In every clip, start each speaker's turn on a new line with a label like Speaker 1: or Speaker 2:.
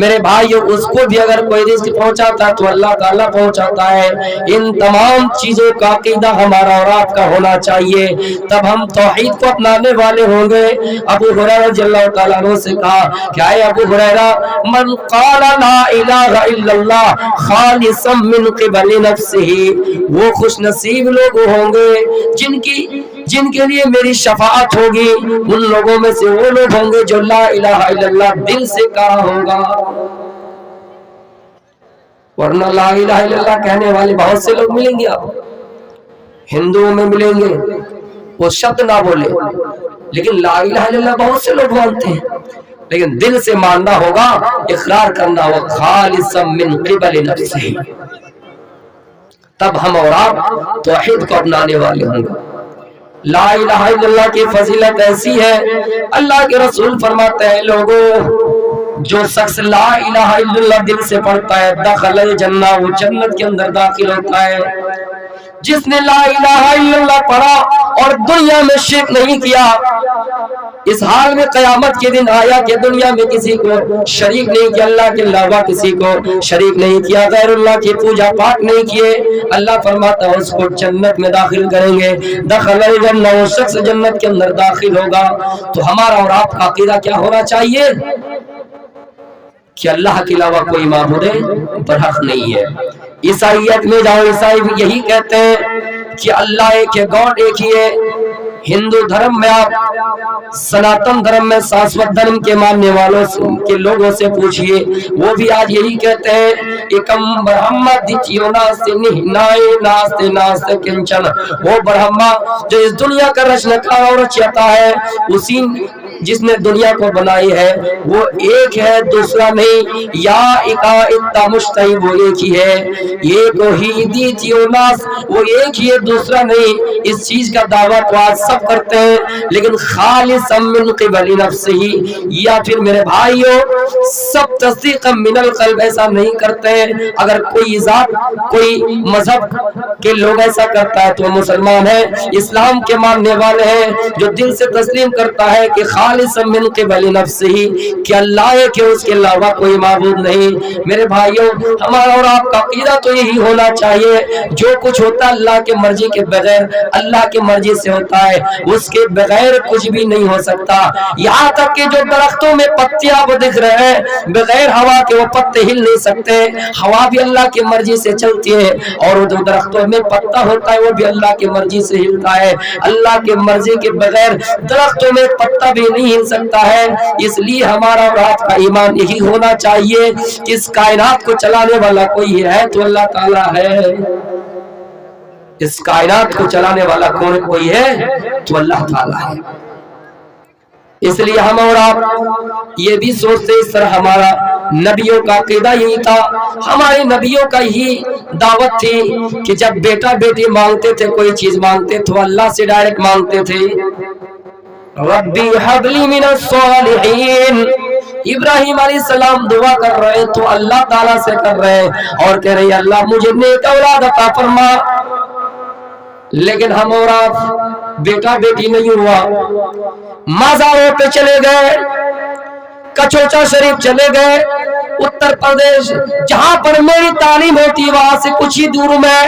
Speaker 1: میرے بھائیو اس کو بھی اگر کوئی رزق پہنچاتا تو اللہ تعالیٰ پہنچاتا ہے۔ ان تمام چیزوں کا عقیدہ ہمارا اور آپ کا ہونا چاہیے، تب ہم توحید کو اپنانے والے ہوں گے۔ ابو ہریرہ رضی اللہ تعالیٰ عنہ سے کہا کہ اے ابو ہریرہ، من قال لا الہ الا اللہ خالصا من قبل نفسہ، وہ خوش نصیب لوگ ہوں گے جن کے لیے میری شفاعت ہوگی، ان لوگوں میں سے وہ لوگ ہوں گے جو لا الہ الا اللہ دل سے کہا ہوگا۔ ورنہ لا الہ الا اللہ کہنے والے بہت سے لوگ ملیں گے، آپ ہندوؤں میں ملیں گے، وہ شبد نہ بولے لیکن لا الہ الا اللہ بہت سے لوگ مانتے ہیں، لیکن دل سے ماننا ہوگا، اقرار کرنا ہوگا خالصا من قبل نفسہ، تب ہم اور آپ توحید کو اپنانے والے ہوں گے۔ لا الہ الا اللہ کی فضیلت ایسی ہے، اللہ کے رسول فرماتے ہیں لوگوں، جو شخص لا الہ الا اللہ دل سے پڑھتا ہے دخل الجنہ، وہ جنت کے اندر داخل ہوتا ہے۔ جس نے لا الہ الا اللہ پڑھا اور دنیا میں شرک نہیں کیا، اس حال میں قیامت کے دن آیا کہ دنیا میں کسی کو شریک نہیں کیا، اللہ کے علاوہ کسی کو شریک نہیں کیا، غیر اللہ کی پوجا پاٹ نہیں کیے، اللہ فرماتا ہے اس کو جنت میں داخل کریں گے۔ دخل الجنہ، وہ شخص جنت کے اندر داخل ہوگا۔ تو ہمارا اور آپ کا عقیدہ کیا ہونا چاہیے کہ اللہ کے علاوہ کوئی معبود برحق نہیں ہے۔ عیسائیت میں جاؤ، عیسائی بھی یہی کہتے ہیں کہ اللہ ایک ہے، گاڈ ایک ہی ہے۔ ہندو دھرم میں آپ سناتن دھرم میں ساسوت دھرم کے ماننے والوں کے لوگوں سے پوچھئے، وہ بھی آج یہی کہتے ہیں ایکم برہما دیچیو ناستے نہنائے ناستے ناستے کنچن، وہ برہما جو اس دنیا کا رچنکار اور رچیتا ہے، اسی جس نے دنیا کو بنائی ہے وہ ایک ہے، دوسرا نہیں، یا اکا اتا مشتہی، وہ ایک ہی ہے، ایک ہی دیچیو ناس، وہ ایک ہی ہے، دوسرا نہیں۔ اس چیز کا دعویٰ تو آج سب کرتے ہیں، لیکن خالصا من قبل نفسہ، یا پھر میرے بھائیوں سب تصدیق من القلب ایسا نہیں کرتے ہیں۔ اگر کوئی ذات کوئی مذہب کے لوگ ایسا کرتا ہے تو وہ مسلمان ہے، اسلام کے ماننے والے ہیں، جو دل سے تسلیم کرتا ہے کہ خالصا من قبل نفسہ، کہ اللہ ہے کہ اس کے علاوہ کوئی معبود نہیں۔ میرے بھائیوں ہمارا اور آپ کا عقیدہ تو یہی ہونا چاہیے، جو کچھ ہوتا ہے اللہ کے مرضی کے بغیر، اللہ کے مرضی سے ہوتا ہے، اس کے بغیر کچھ بھی نہیں ہو سکتا۔ یہاں تک کہ جو درختوں میں پتیاں وہ دکھ رہے ہیں، بغیر ہوا کے وہ پتے ہل نہیں سکتے، ہوا بھی اللہ کی مرضی سے چلتی ہے، اور وہ جو درختوں میں پتا ہوتا ہے وہ بھی اللہ کی مرضی سے ہلتا ہے۔ اللہ کی مرضی کے بغیر درختوں میں پتا بھی نہیں ہل سکتا ہے۔ اس لیے ہمارا اور آپ کا ایمان یہی ہونا چاہیے کہ اس کائنات کو چلانے والا کوئی ہے تو اللہ تعالیٰ ہے، اس کائنات کو چلانے والا کوئی ہے تو اللہ تعالیٰ ہے۔ اس لیے ہم اور آپ یہ بھی سوچتے، اس طرح ہمارا نبیوں کا عقیدہ یہی تھا، ہمارے نبیوں کا یہی دعوت تھی کہ جب بیٹا بیٹی مانگتے تھے، کوئی چیز مانگتے تو اللہ سے ڈائریکٹ مانگتے تھے۔ ربی حب لی من الصالحین، ابراہیم علیہ السلام دعا کر رہے تو اللہ تعالیٰ سے کر رہے اور کہہ رہے اللہ مجھے نیک اولاد عطا فرما، لیکن ہم اور آپ بیٹا بیٹی نہیں ہوا، مزاروں پہ چلے گئے، کچوچا شریف چلے گئے، اتر پردیش جہاں پر میری تعلیم ہوتی وہاں سے کچھ ہی دور میں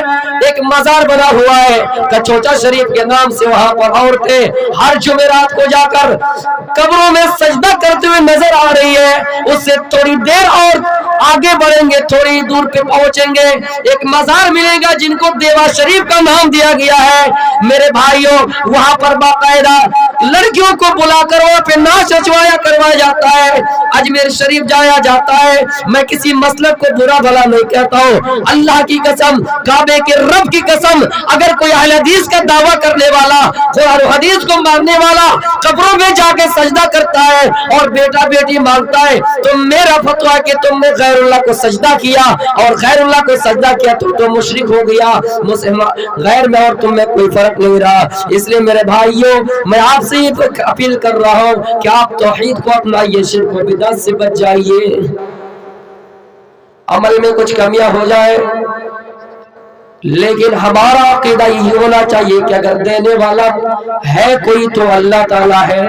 Speaker 1: ایک مزار بنا ہوا ہے کچوچا شریف کے نام سے، وہاں پر عورتیں ہر جمعرات کو جا کر قبروں میں سجدہ کرتے ہوئے نظر آ رہی ہے۔ اس سے تھوڑی دیر اور آگے بڑھیں گے، تھوڑی دور پہ پہنچیں گے، ایک مزار ملے گا جن کو دیوا شریف کا نام دیا گیا ہے۔ میرے بھائیوں وہاں پر باقاعدہ لڑکیوں کو بلا کر وہاں پہ ناچ نچوایا کروایا جاتا ہے، اجمیر شریف جایا جاتا ہے۔ میں کسی مسلک کو برا بھلا نہیں کہتا ہوں، اللہ کی قسم، کعبے کے رب کی قسم، اگر کوئی اہل حدیث کا دعویٰ کرنے والا، قرآن و حدیث کو ماننے والا قبروں میں جا کے سجدہ کرتا ہے اور بیٹا بیٹی مانگتا ہے تو میرا فتویٰ کہ تم نے غیر اللہ کو سجدہ کیا، اور غیر اللہ کو سجدہ کیا تو مشرک ہو گیا، غیر میں اور تم میں کوئی فرق نہیں رہا۔ اس لیے میرے بھائیوں میں آپ سے اپیل کر رہا ہوں کہ آپ توحید کو اپنائیے، شرک و بدعت سے بچ جائیے، عمل میں کچھ کمیاں ہو جائے لیکن ہمارا عقیدہ یہی ہونا چاہیے کہ اگر دینے والا ہے کوئی تو اللہ تعالیٰ ہے۔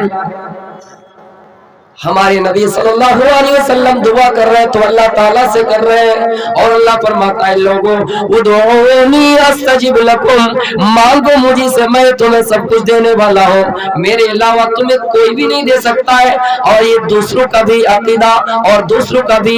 Speaker 1: ہمارے نبی صلی اللہ علیہ وسلم دعا کر رہے ہیں تو اللہ تعالیٰ سے کر رہے ہیں، اور اللہ فرماتا ہے لوگوں ادعونی استجب لکم، مانگو مجھے سے میں تمہیں سب کچھ دینے والا ہوں، میرے علاوہ تمہیں کوئی بھی نہیں دے سکتا ہے۔ اور یہ دوسروں کا بھی عقیدہ اور دوسروں کا بھی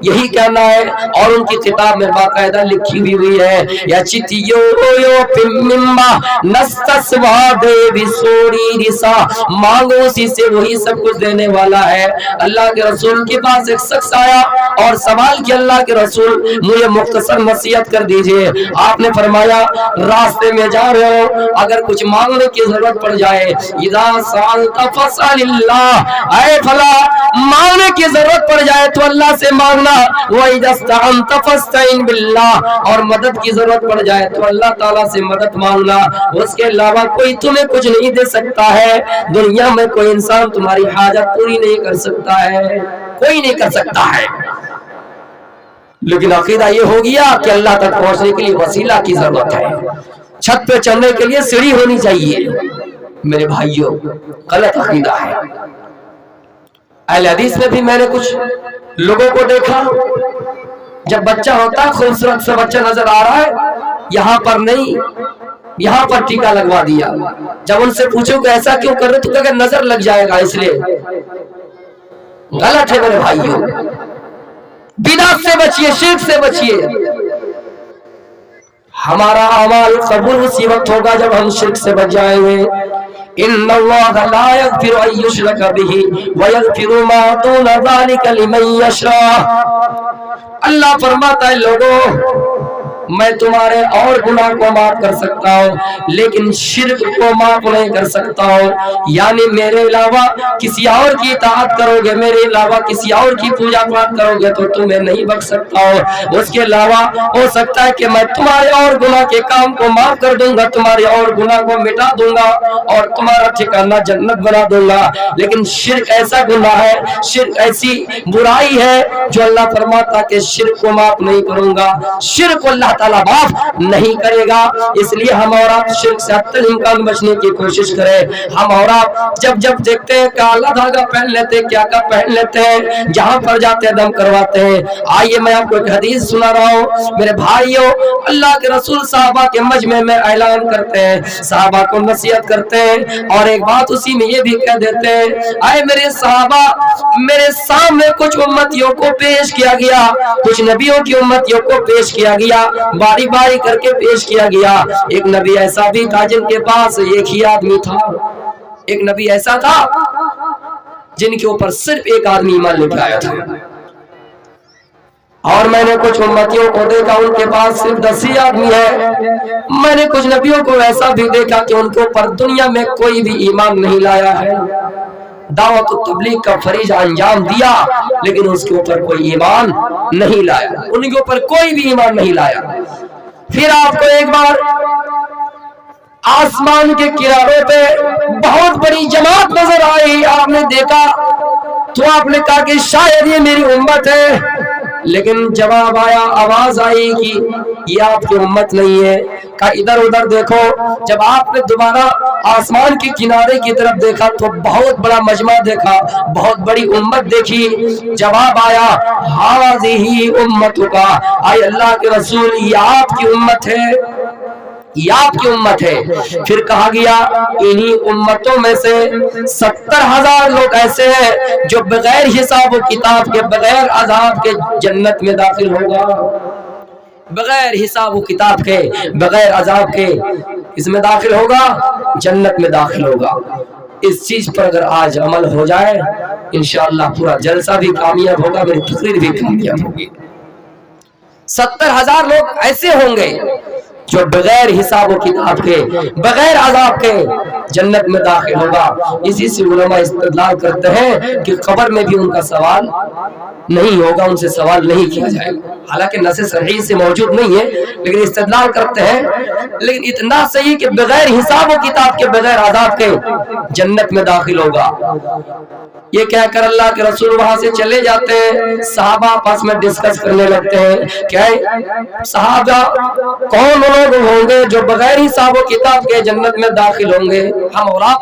Speaker 1: یہی کہنا ہے، اور ان کی کتاب میں باقاعدہ لکھی ہوئی ہے یا چتیو یو پمما نستسوا دے بسوری رسا، مانگو اسی سے وہی سب کچھ دینے والا ہے۔ اللہ کے رسول کے پاس ایک شخص آیا اور سوال کیا اللہ کے رسول مجھے مختصر نصیحت کر دیجئے۔ آپ نے فرمایا راستے میں جا رہے ہو اگر کچھ مانگنے کی ضرورت پڑ جائے، اذا سألت فاسأل اللہ، اے فلا مانگنے کی ضرورت پڑ جائے تو اللہ سے مانگنا، وَإِذَا اسْتَعَنْتَ فَاسْتَعِنْ بِاللَّهِ، اور مدد کی ضرورت پڑ جائے تو اللہ تعالیٰ سے مدد مانگنا، اس کے علاوہ کوئی تمہیں کچھ نہیں دے سکتا ہے۔ دنیا میں کوئی انسان تمہاری حاجت پوری نہیں کر سکتا ہے، کوئی نہیں کر سکتا ہے، لیکن عقیدہ یہ ہو گیا کہ اللہ تک پہنچنے کے لیے وسیلہ کی ضرورت ہے، چھت پہ چڑھنے کے لیے سیڑھی ہونی چاہیے۔ میرے بھائیوں غلط عقیدہ ہے۔ اہل حدیث میں بھی میں نے کچھ لوگوں کو دیکھا، جب بچہ ہوتا ہے خوبصورت سے بچہ نظر آ رہا ہے، یہاں پر نہیں یہاں پر ٹیکا لگوا دیا، جب ان سے پوچھو کہ ایسا کیوں کر رہے تو کہ نظر لگ جائے گا اس لیے۔ غلط ہے میرے بھائیوں، بدعت سے بچیے، شرک سے بچیے۔ ہمارا اعمال قبول اسی وقت ہوگا جب ہم شرک سے بچ جائیں گے۔ ان اللہ لا یغفر ان یشرک بہ ویغفر ما دون ذلک لمن یشاء، اللہ فرماتا ہے لوگوں میں تمہارے اور گناہ کو معاف کر سکتا ہوں لیکن شرک کو معاف نہیں کر سکتا ہوں، یعنی میرے علاوہ کسی اور کی اطاعت کرو گے، میرے علاوہ کسی اور کی پوجا پاٹ کرو گے تو تمہیں نہیں بخش سکتا ہوں۔ اس کے علاوہ ہو سکتا ہے کہ میں تمہارے اور گناہ کے کام کو معاف کر دوں گا، تمہارے اور گناہ کو مٹا دوں گا اور تمہارا ٹھکانہ جنت بنا دوں گا، لیکن شرک ایسا گناہ ہے، شرک ایسی برائی ہے جو اللہ فرماتا کہ شرک کو معاف نہیں کروں گا، شرک کو اللہ تعالیٰ معاف نہیں کرے گا۔ اس لیے ہم اور آپ شرک سے حتی الامکان بچنے کی کوشش کریں۔ ہم اور آپ جب دیکھتے ہیں کالا دھاگا پہن لیتے ہیں، کیا پہن لیتے ہیں، جہاں پر جاتے ہیں دم کرواتے ہیں۔ آئیے میں آپ کو ایک حدیث سنا رہا ہوں میرے بھائیوں، اللہ کے رسول صحابہ کے مجمع میں اعلان کرتے ہیں، صحابہ کو نصیحت کرتے ہیں، اور ایک بات اسی میں یہ بھی کہہ دیتے ہیں، اے میرے صحابہ میرے سامنے کچھ امتیوں کو پیش کیا گیا، کچھ نبیوں کی امتیوں کو پیش کیا گیا، باری باری کر کے پیش کیا گیا۔ ایک نبی ایسا بھی تھا جن کے پاس ایک ہی آدمی تھا، ایک نبی ایسا تھا جن کے اوپر صرف ایک آدمی ایمان لے کے آیا تھا، اور میں نے کچھ امتیوں کو دیکھا ان کے پاس صرف 10 ہی آدمی ہے۔ میں نے کچھ نبیوں کو ایسا بھی دیکھا کہ ان کے اوپر دنیا میں کوئی بھی ایمان نہیں لایا ہے، دعوت و تبلیغ کا فریضہ انجام دیا لیکن اس کے اوپر کوئی ایمان نہیں لایا، ان کے اوپر کوئی بھی ایمان نہیں لایا۔ پھر آپ کو ایک بار آسمان کے کناروں پہ بہت بڑی جماعت نظر آئی، آپ نے دیکھا تو آپ نے کہا کہ شاید یہ میری امت ہے، لیکن جواب آیا، آواز آئی کہ یہ آپ کی امت نہیں ہے۔ کہا ادھر ادھر دیکھو۔ جب آپ نے دوبارہ آسمان کے کنارے کی طرف دیکھا تو بہت بڑا مجمع دیکھا، بہت بڑی امت دیکھی۔ جواب آیا، ہذہ امتک، اے اللہ کے رسول یہ آپ کی امت ہے، یہ آپ کی امت ہے۔ پھر کہا گیا انہی امتوں میں سے 70,000 لوگ ایسے ہیں جو بغیر حساب و کتاب کے، بغیر عذاب کے جنت میں داخل ہوگا، بغیر حساب و کتاب کے، بغیر عذاب کے اس میں داخل ہوگا، جنت میں داخل ہوگا۔ اس چیز پر اگر آج عمل ہو جائے انشاءاللہ پورا جلسہ بھی کامیاب ہوگا، میری تقریر بھی کامیاب ہوگی۔ 70,000 لوگ ایسے ہوں گے جو بغیر حساب و کتاب کے، بغیر عذاب کے جنت میں داخل ہوگا۔ اسی سے علماء استدلال کرتے ہیں کہ قبر میں بھی ان کا سوال نہیں ہوگا، ان سے سوال نہیں کیا جائے گا، حالانکہ نص صحیح سے موجود نہیں ہے لیکن استدلال کرتے ہیں۔ لیکن اتنا صحیح کہ بغیر حساب و کتاب کے، بغیر عذاب کے جنت میں داخل ہوگا۔ یہ کہہ کر اللہ کے رسول وہاں سے چلے جاتے ہیں، صحابہ آپس میں ڈسکس کرنے لگتے ہیں کہ صحابہ کون لوگ ہوں گے جو بغیر حساب و کتاب کے جنت میں داخل ہوں گے؟ ہم اور آپ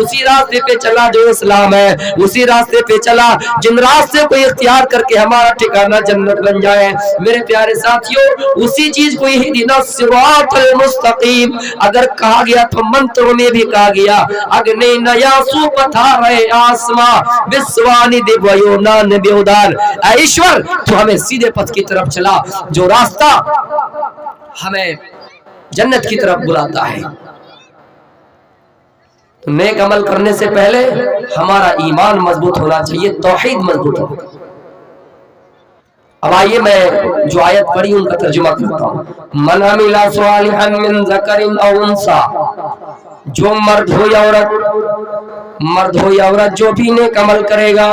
Speaker 1: اسی راستے پہ چلا جو اسلام ہے, اسی راستے پہ چلا جن راستے کو اختیار کر کے ہمارا ٹھکانہ جنت بن جائے. میرے پیارے ساتھیوں, اسی چیز کو اہدنا الصراط المستقیم اگر کہا گیا تو منتروں میں بھی کہا گیا, اگنے نیاسو پتھارے آسما بسوانی دے ویونان بیودان, اے ایشور تو ہمیں سیدھے پتھ کی طرف چلا جو راستہ ہمیں جنت کی طرف بلاتا ہے. تو نیک عمل کرنے سے پہلے ہمارا ایمان مضبوط ہونا چاہیے, توحید مضبوط ہونا. اب آئیے میں جو آیت پڑھی ان کا ترجمہ کرتا ہوں. من عمل صالحا من ذکر او انثى, جو مرد ہو یا عورت جو بھی نیک عمل کرے گا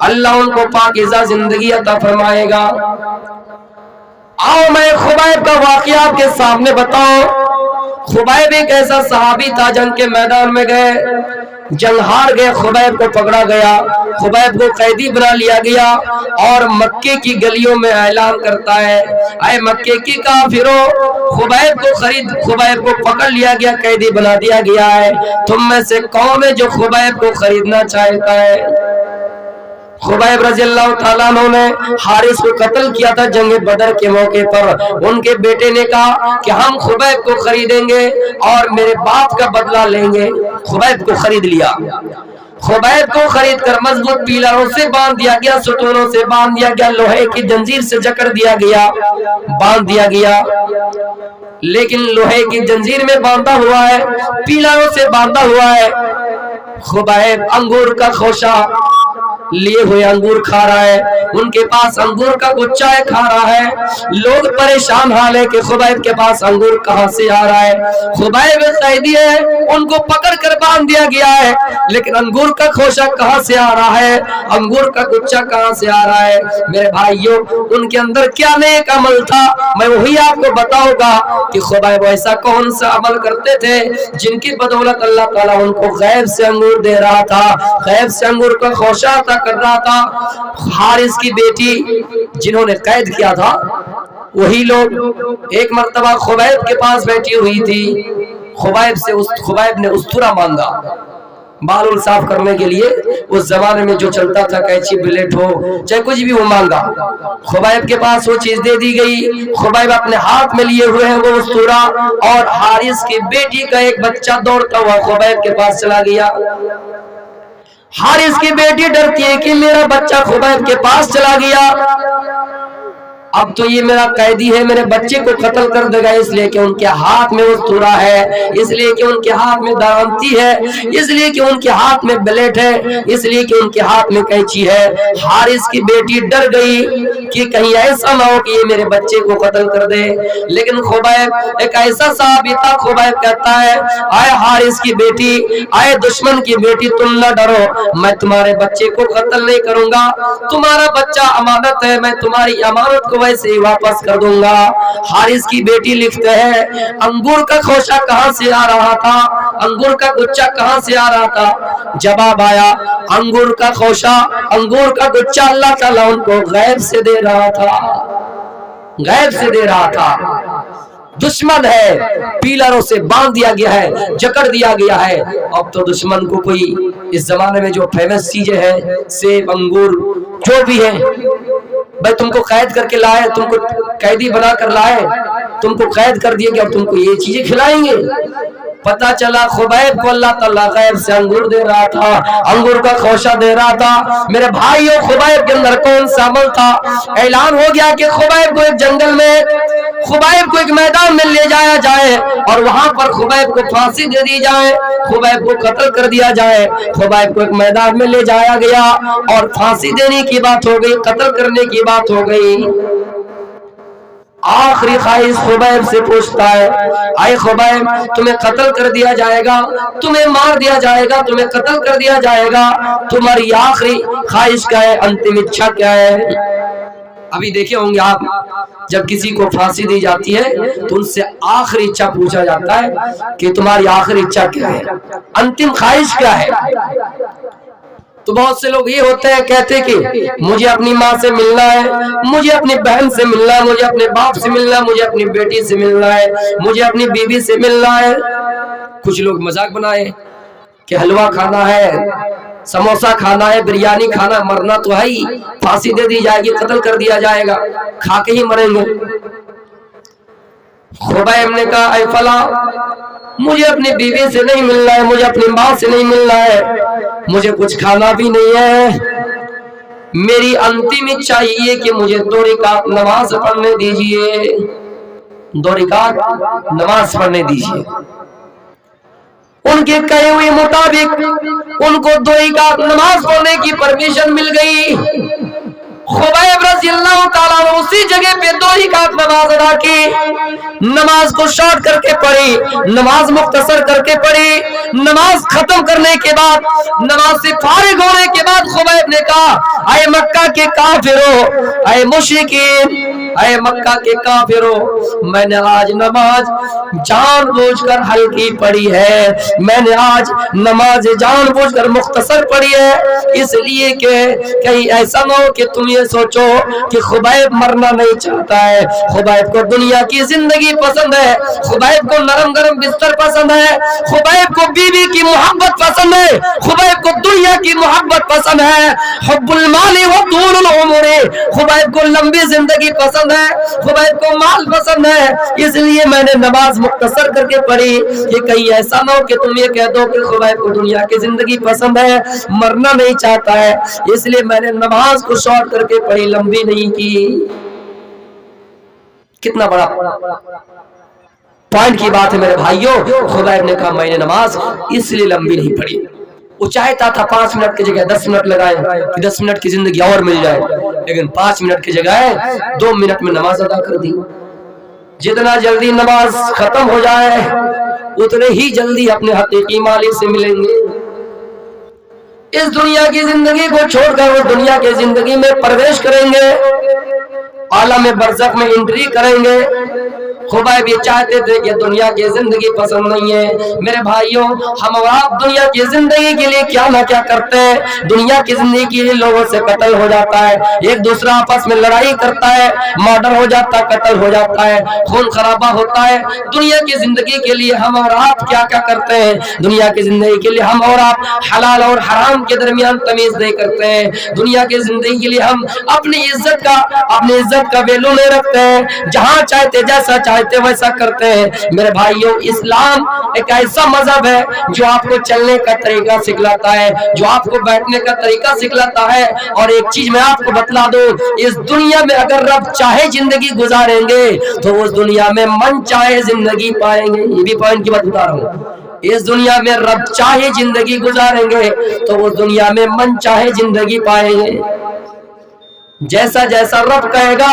Speaker 1: اللہ ان کو پاکیزہ زندگی عطا فرمائے گا. آؤ میں خبیب کا واقعہ آپ کے سامنے بتاؤں. خبیب ایک ایسا صحابی تھا, جنگ کے میدان میں گئے, جنگ ہار گئے, خبیب کو پکڑا گیا, خبیب کو قیدی بنا لیا گیا اور مکے کی گلیوں میں اعلان کرتا ہے, اے مکے کی کافروں, خبیب کو پکڑ لیا گیا, قیدی بنا دیا گیا ہے, تم میں سے کون ہے جو خبیب کو خریدنا چاہتا ہے؟ خبیب رضی اللہ تعالیٰ عنہ نے حارث کو قتل کیا تھا جنگ بدر کے موقع پر. ان کے بیٹے نے کہا کہ ہم خبیب کو خریدیں گے اور میرے باپ کا بدلہ لیں گے. خبیب کو خرید لیا. خبیب کو خرید کر مضبوط پیلروں سے باندھ دیا گیا, ستونوں سے باندھ دیا گیا, لوہے کی زنجیر سے جکڑ دیا گیا, باندھ دیا گیا. لیکن لوہے کی زنجیر میں باندھا ہوا ہے, پیلروں سے باندھا ہوا ہے. خبیب انگور کا خوشہ لیے ہوئے انگور کھا رہا ہے, ان کے پاس انگور کا گچھا ہے, کھا رہا ہے. لوگ پریشان حال ہے کہ خبیب کے پاس انگور کہاں سے آ رہا ہے. خبیب قیدی ہے, ان کو پکڑ کر باندھ دیا گیا ہے, لیکن انگور کا خوشہ کہاں سے آ رہا ہے, انگور کا گچھا کہاں سے آ رہا ہے؟ میرے بھائیوں, ان کے اندر کیا نیک عمل تھا میں وہی آپ کو بتاؤں گا کہ خبیب ایسا کون سا عمل کرتے تھے جن کی بدولت اللہ تعالیٰ ان کو غیب سے انگور دے رہا تھا, غیب سے انگور کا خوشہ عطا کر رہا تھا. حارث کی بیٹی جنہوں نے قید کیا تھا وہی لوگ ایک مرتبہ خبیب کے پاس بیٹھی ہوئی تھی. خبیب نے استورا مانگا بال صاف کرنے کے لیے. اس زمانے میں جو چلتا تھا قینچی بلیٹ ہو چاہے کچھ بھی وہ مانگا. خبیب کے پاس وہ چیز دے دی گئی. خبیب اپنے ہاتھ میں لیے ہوئے ہیں وہ استورا, اور حارث کی بیٹی کا ایک بچہ دوڑتا ہوا خبیب کے پاس چلا گیا. حارث کی بیٹی ڈرتی ہے کہ میرا بچہ خبیب کے پاس چلا گیا, اب تو یہ میرا قیدی ہے, میرے بچے کو قتل کر دے گا, اس لیے کہ ان کے ہاتھ میں استورا ہے, اس لیے کہ ان کے ہاتھ میں دارانتی ہے, اس لیے کہ ان کے ہاتھ میں بلیٹ ہے, اس لیے کہ ان کے ہاتھ میں قینچی ہے. حارث کی بیٹی ڈر گئی کہ کہیں ایسا نہ ہو کہ یہ میرے بچے کو قتل کر دے. لیکن خبیب ایک ایسا صحابی تھا, خبیب کہتا ہے اے حارث کی بیٹی, اے دشمن کی بیٹی, تم نہ ڈرو, میں تمہارے بچے کو قتل نہیں کروں گا, تمہارا بچہ امانت ہے, میں تمہاری امانت کو ویسے ہی واپس کر دوں گا. حارث کی بیٹی لکھتے ہیں انگور کا خوشہ کہاں سے آ رہا تھا, انگور کا گچھا کہاں سے آ رہا تھا؟ جواب آیا انگور کا خوشہ, انگور کا گچھا اللہ تعالیٰ ان کو غیب سے دے رہا تھا, غیب سے دے رہا تھا. دشمن ہے, پیلروں سے باندھ دیا گیا ہے, جکڑ دیا گیا ہے. اب تو دشمن کو کوئی اس زمانے میں جو فیمس چیزیں ہیں, سیب, انگور, جو بھی ہے, بھائی تم کو قید کر کے لائے, تم کو قیدی بنا کر لائے, تم کو قید کر دیے گا اور تم کو یہ چیزیں کھلائیں گے. پتہ چلا خبیب کو اللہ تعالیٰ غیب سے انگور دے رہا تھا, انگور کا خوشہ دے رہا تھا. میرے بھائیوں, خبیب کے اندر کون سا عمل تھا؟ اعلان ہو گیا کہ خبیب کو ایک جنگل میں, خبیب کو ایک میدان میں لے جایا جائے اور وہاں پر خبیب کو پھانسی دے دی جائے, خبیب کو قتل کر دیا جائے. خبیب کو ایک میدان میں لے جایا گیا اور پھانسی دینے کی بات ہو گئی, قتل کرنے کی بات ہو گئی. آخری خواہش خبیب سے پوچھتا ہے اے خبیب, تمہیں قتل کر دیا جائے گا, تمہیں مار دیا جائے گا, تمہیں قتل کر دیا جائے گا, تمہاری آخری خواہش کیا ہے, انتم اچھا کیا ہے؟ ابھی دیکھے ہوں گے آپ, جب کسی کو پھانسی دی جاتی ہے تو ان سے آخری اچھا پوچھا جاتا ہے کہ تمہاری آخری اچھا کیا ہے, انتم خواہش کیا ہے؟ تو بہت سے لوگ یہ ہوتے ہیں, کہتے کہ مجھے اپنی ماں سے ملنا ہے, مجھے اپنی بہن سے ملنا ہے, مجھے اپنے باپ سے ملنا ہے, مجھے اپنی بیٹی سے ملنا ہے, مجھے اپنی بیوی سے ملنا ہے. کچھ لوگ مذاق بنائے کہ حلوہ کھانا ہے، سموسا کھانا ہے، بریانی کھانا، مرنا تو ہے ہی، پھانسی دے دی جائے گی، قتل کر دیا جائے گا، کھا کے ہی مریں گے۔ خبیب نے کہا اے فلاں، مجھے اپنی بیوی سے نہیں ملنا ہے، مجھے اپنی ماں سے نہیں ملنا ہے، مجھے کچھ کھانا بھی نہیں ہے، میری انتم اچھا یہ کہ مجھے 2 رکعت نماز پڑھنے دیجئے، 2 رکعت نماز پڑھنے دیجئے۔ ان کے کہے ہوئے مطابق ان کو 2 رکعت نماز پڑھنے کی پرمیشن مل گئی۔ خبیب رضی اللہ تعالیٰ نے اسی جگہ پہ 2 رکعت نماز ادا کی، نماز کو شارٹ کر کے پڑھی، نماز مختصر کر کے پڑھی۔ نماز ختم کرنے کے بعد، نماز سے فارغ ہونے کے بعد خبیب نے کہا اے مکہ کے کافرو، اے مشرکین، اے مکہ کے کافرو، میں نے آج نماز جان بوجھ کر ہلکی پڑھی ہے، میں نے آج نماز جان بوجھ کر مختصر پڑھی ہے، اس لیے کہ کہیں ایسا نہ ہو کہ تم یہ سوچو کہ خبیب مرنا نہیں چاہتا ہے، خبیب کو دنیا کی زندگی پسند ہے، خبیب کو نرم گرم بستر پسند ہے، خبیب کو بیوی کی محبت پسند ہے، خبیب کو دنیا کی محبت پسند ہے، حب المال و طول العمر، خبیب کو لمبی زندگی پسند ہے، خبیب کو مال پسند ہے، اس لیے میں نے نماز مختصر کر کے پڑھی کہ کہیں ایسا نہ ہو کہ تم یہ کہہ دو کہ خبیب کو دنیا کی زندگی پسند ہے، مرنا نہیں چاہتا ہے، اس لیے میں نے نماز کو شارٹ کر کے پڑھی، لمبی نہیں کی۔ کتنا بڑا پوائنٹ کی بات ہے میرے بھائیوں۔ خبیب نے کہا میں نے نماز اس لیے لمبی نہیں پڑھی، وہ چاہتا تھا 5 منٹ کی جگہ 10 منٹ لگائے کہ 10 منٹ کی زندگی اور مل جائے، لیکن 5 منٹ کی جگہ 2 منٹ میں نماز ادا کر دی۔ جتنا جلدی نماز ختم ہو جائے اتنے ہی جلدی اپنے حقیقی مالک سے ملیں گے۔ اس دنیا کی زندگی کو چھوڑ کر وہ دنیا کی زندگی میں پرویش کریں گے، عالم برزخ میں انٹری کریں گے۔ خبیب یہ چاہتے تھے کہ دنیا کی زندگی پسند نہیں ہے۔ میرے بھائیوں، ہم اور آپ دنیا کی زندگی کے لیے کیا نہ کیا کرتے ہیں۔ دنیا کی زندگی کے لیے لوگوں سے قتل ہو جاتا ہے، ایک دوسرا آپس میں لڑائی کرتا ہے، مرڈر ہو جاتا ہے، قتل ہو جاتا ہے، خون خرابہ ہوتا ہے۔ دنیا کی زندگی کے لیے ہم اور آپ کیا کیا کرتے ہیں۔ دنیا کی زندگی کے لیے ہم اور آپ حلال اور حرام کے درمیان تمیز نہیں کرتے ہیں۔ دنیا کی زندگی کے لیے ہم اپنی عزت کا ویلو نہیں رکھتے ہیں، جہاں چاہتے جیسا چاہتے ویسا کرتے ہیں۔ میرے بھائیوں، اسلام ایک ایسا مذہب ہے جو آپ کو چلنے کا طریقہ سکھلاتا ہے، جو آپ کو بیٹھنے کا طریقہ سکھلاتا ہے۔ اور ایک چیز میں آپ کو بتلا دوں، اس دنیا میں اگر رب چاہے زندگی گزاریں گے تو اس دنیا میں من چاہے زندگی پائیں گے۔ یہ بھی پوائنٹ کی بات بتا رہا ہوں، اس دنیا میں رب چاہے زندگی گزاریں گے تو اس دنیا میں من چاہے زندگی پائیں گے۔ جیسا جیسا رب کہے گا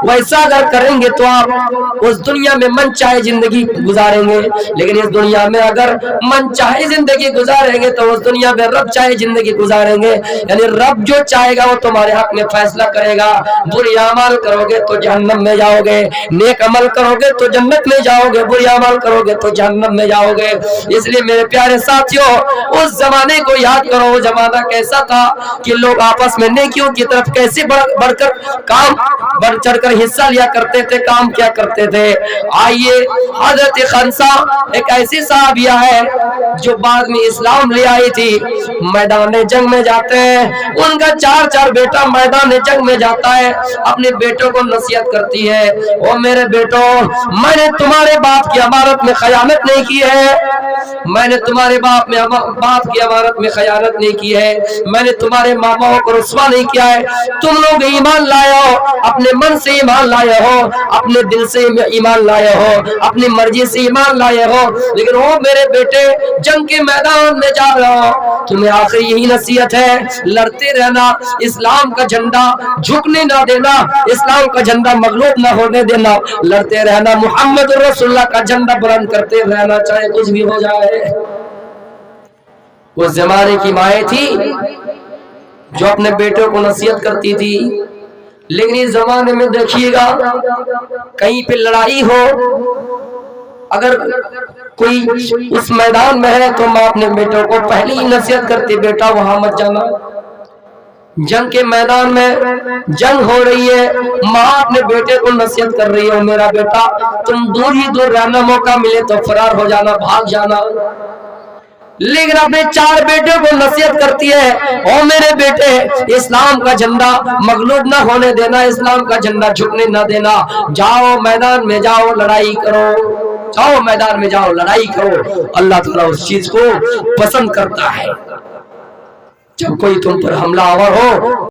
Speaker 1: ویسا اگر کریں گے تو آپ اس دنیا میں من چاہے زندگی گزاریں گے، لیکن اس دنیا میں اگر من چاہے زندگی گزاریں گے تو اس دنیا میں رب چاہے زندگی گزاریں گے۔ یعنی رب جو چاہے گا وہ تمہارے حق میں فیصلہ کرے گا۔ برے اعمال کرو گے تو جہنم میں جاؤ گے، نیک عمل کرو گے تو جنت میں جاؤ گے، برے اعمال کرو گے تو جہنم میں جاؤ گے۔ اس لیے میرے پیارے ساتھیوں، اس زمانے کو یاد کرو۔ وہ زمانہ کیسا تھا کہ لوگ آپس میں نیکیوں کی طرف کیسے بڑھ کر کام بڑھ چڑھ کر حصہ لیا کرتے تھے، کام کیا کرتے تھے۔ آئیے، حضرت خنسا ایک ایسی صحابیہ ہے جو بعد میں اسلام لے آئی تھی، میدان جنگ میں جاتے ہیں، ان کا 4 بیٹا میدان جنگ میں جاتا ہے، اپنے بیٹوں کو نصیحت کرتی ہے، او میرے بیٹو، میں نے تمہارے باپ کی امانت میں خیانت نہیں کی ہے، میں نے تمہارے باپ کی امانت میں خیانت نہیں کی ہے، میں نے تمہارے ماں باپ کو رسوا نہیں کیا ہے۔ تم لوگ ایمان لائے ہو، اپنے من سے ایمان لائے ہو، اپنے دل سے ایمان لائے ہو، اپنی مرضی سے ایمان لائے ہو، لیکن وہ میرے بیٹے جنگ کے میدان میں جا رہے ہو، تمہیں آخر یہی نصیحت ہے، لڑتے رہنا، اسلام کا جھنڈا جھکنے نہ دینا، اسلام کا جھنڈا مغلوب نہ ہونے دینا، لڑتے رہنا، محمد رسول اللہ کا جھنڈا بلند کرتے رہنا، چاہے کچھ بھی ہو جائے۔ اس زمانے کی مائیں تھی جو اپنے بیٹوں کو نصیحت کرتی تھی، لیکن اس زمانے میں دیکھیے گا کہیں پہ لڑائی ہو، اگر کوئی اس میدان میں ہے تو ماں اپنے بیٹوں کو پہلے ہی نصیحت کرتی، بیٹا وہاں مت جانا، جنگ کے میدان میں جنگ ہو رہی ہے، ماں اپنے بیٹے کو نصیحت کر رہی ہے، میرا بیٹا تم دور ہی دور رہنا، موقع ملے تو فرار ہو جانا، بھاگ جانا۔ لیکن اپنے 4 بیٹے کو نصیحت کرتی ہے، او میرے بیٹے اسلام کا جھنڈا مغلوب نہ ہونے دینا، اسلام کا جھنڈا جھکنے نہ دینا، جاؤ میدان میں جاؤ لڑائی کرو، جاؤ میدان میں جاؤ لڑائی کرو۔ اللہ تعالیٰ اس چیز کو پسند کرتا ہے جب کوئی تم پر حملہ آور ہو